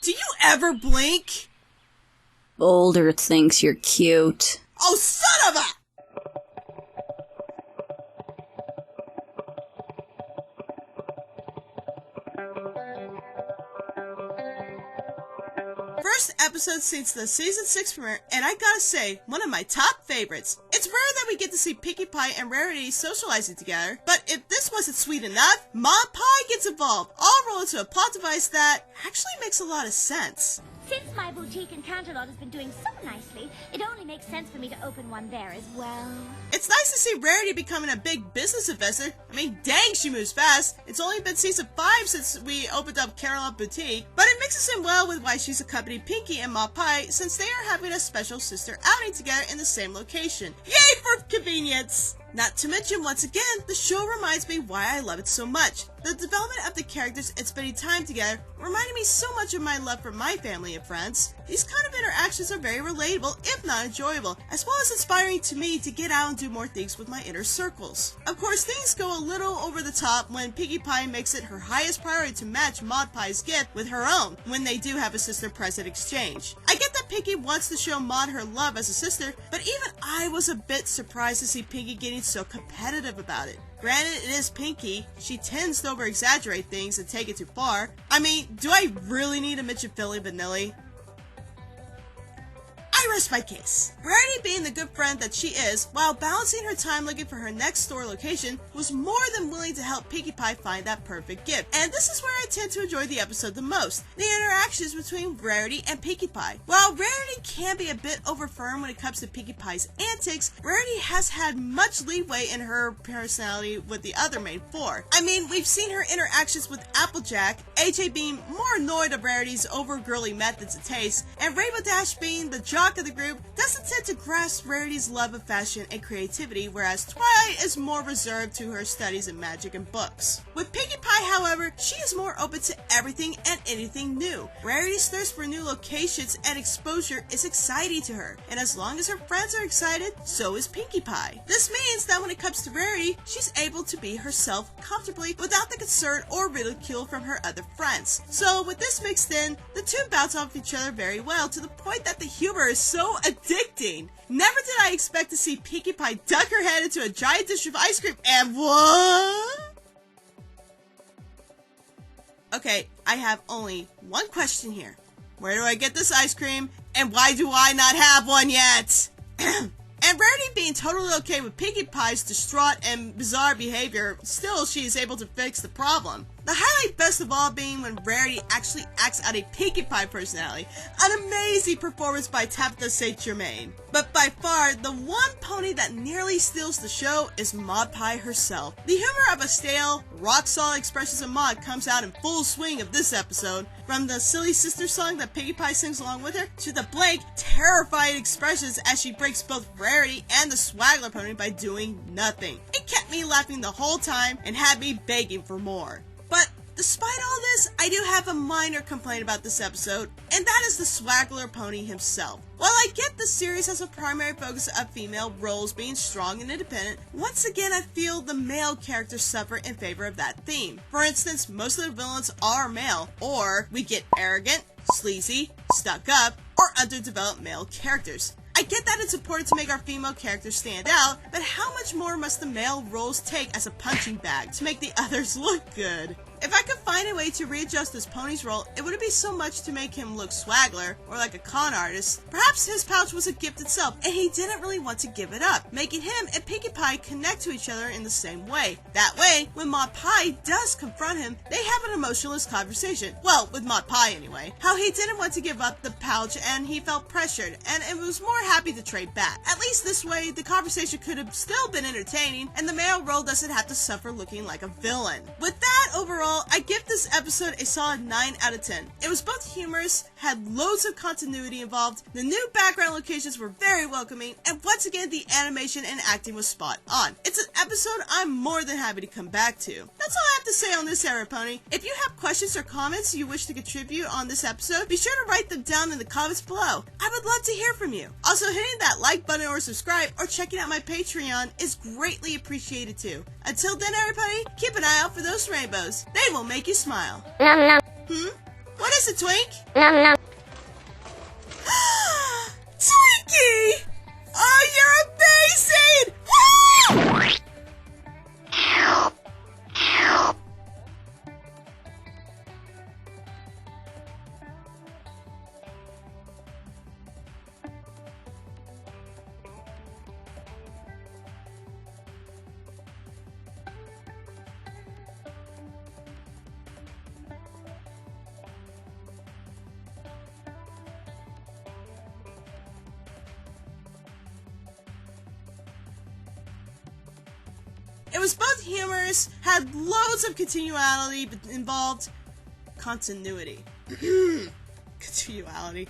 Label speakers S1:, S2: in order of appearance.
S1: Do you ever blink?
S2: Boulder thinks you're cute.
S1: Oh, son of a... First episode since the season 6 premiere, and I gotta say, one of my top favorites. It's rare that we get to see Pinkie Pie and Rarity socializing together, but if this wasn't sweet enough, Mod Pie gets involved, all roll into a plot device that actually makes a lot of sense.
S3: Since my boutique in Canterlot has been doing so nicely, it only makes sense for me to open one there as well.
S1: It's nice to see Rarity becoming a big business investor. I mean, dang, she moves fast. It's only been season 5 since we opened up Canterlot Boutique, but it mixes in well with why she's accompanied Pinkie and Mod Pie since they are having a special sister outing together in the same location. Yay for convenience! Not to mention, once again, the show reminds me why I love it so much. The development of the characters and spending time together reminded me so much of my love for my family and friends. These kind of interactions are very relatable, if not enjoyable, as well as inspiring to me to get out and do more things with my inner circles. Of course, things go a little over the top when Pinkie Pie makes it her highest priority to match Mod Pie's gift with her own when they do have a sister-present exchange. I get that Pinkie wants to show Mod her love as a sister, but even I was a bit surprised to see Pinkie getting so competitive about it. Granted, it is Pinkie. She tends to over-exaggerate things and take it too far. I mean, do I really need to mention Philly Vanilli? I rest my case. Rarity, being the good friend that she is, while balancing her time looking for her next store location, was more than willing to help Pinkie Pie find that perfect gift. And this is where I tend to enjoy the episode the most, the interactions between Rarity and Pinkie Pie. While Rarity can be a bit over firm when it comes to Pinkie Pie's antics, Rarity has had much leeway in her personality with the other main four. I mean, we've seen her interactions with Applejack, AJ being more annoyed of Rarity's over-girly methods and tastes, and Rainbow Dash being the jock of the group doesn't tend to grasp Rarity's love of fashion and creativity, whereas Twilight is more reserved to her studies in magic and books. With Pinkie Pie, however, she is more open to everything and anything new. Rarity's thirst for new locations and exposure is exciting to her, and as long as her friends are excited, so is Pinkie Pie. This means that when it comes to Rarity, she's able to be herself comfortably without the concern or ridicule from her other friends. So with this mixed in, the two bounce off each other very well, to the point that the humor is so addicting. Never did I expect to see Pinkie Pie duck her head into a giant dish of ice cream, and what? Okay, I have only one question here. Where do I get this ice cream, and why do I not have one yet? And Rarity being totally okay with Pinkie Pie's distraught and bizarre behavior, still she is able to fix the problem. The highlight best of all being when Rarity actually acts out a Pinkie Pie personality, an amazing performance by Tabitha St. Germain. But by far, the one pony that nearly steals the show is Mod Pie herself. The humor of a stale, rock-solid expressions of Mod comes out in full swing of this episode, from the silly sister song that Pinkie Pie sings along with her, to the blank, terrifying expressions as she breaks both Rarity and the Swaggler pony by doing nothing. It kept me laughing the whole time and had me begging for more. But despite all this, I do have a minor complaint about this episode, and that is the Swaggler pony himself. While I get the series has a primary focus of female roles being strong and independent, once again I feel the male characters suffer in favor of that theme. For instance, most of the villains are male, or we get arrogant, sleazy, stuck up, or underdeveloped male characters. I get that it's important to make our female characters stand out, but how much more must the male roles take as a punching bag to make the others look good? If I could find a way to readjust this pony's role, it wouldn't be so much to make him look swaggler or like a con artist. Perhaps his pouch was a gift itself, and he didn't really want to give it up, making him and Pinkie Pie connect to each other in the same way. That way, when Mod Pie does confront him, they have an emotionless conversation. Well, with Mod Pie anyway. How he didn't want to give up the pouch and he felt pressured, and it was more happy to trade back. At least this way, the conversation could have still been entertaining, and the male role doesn't have to suffer looking like a villain. With that, overall, I give this episode a solid 9 out of 10. It was both humorous, had loads of continuity involved, the new background locations were very welcoming, and once again the animation and acting was spot on. It's an episode I'm more than happy to come back to. That's all I have to say on this era, Pony. If you have questions or comments you wish to contribute on this episode, be sure to write them down in the comments below. I would love to hear from you. Also, hitting that like button or subscribe or checking out my Patreon is greatly appreciated too. Until then, everybody, keep an eye out for those rainbows. They will make you smile. What is it, Twink?
S3: Nom nom.
S1: Twinkie! Oh, you're amazing! It was both humorous, had loads of continuality, but involved continuity. Continuality.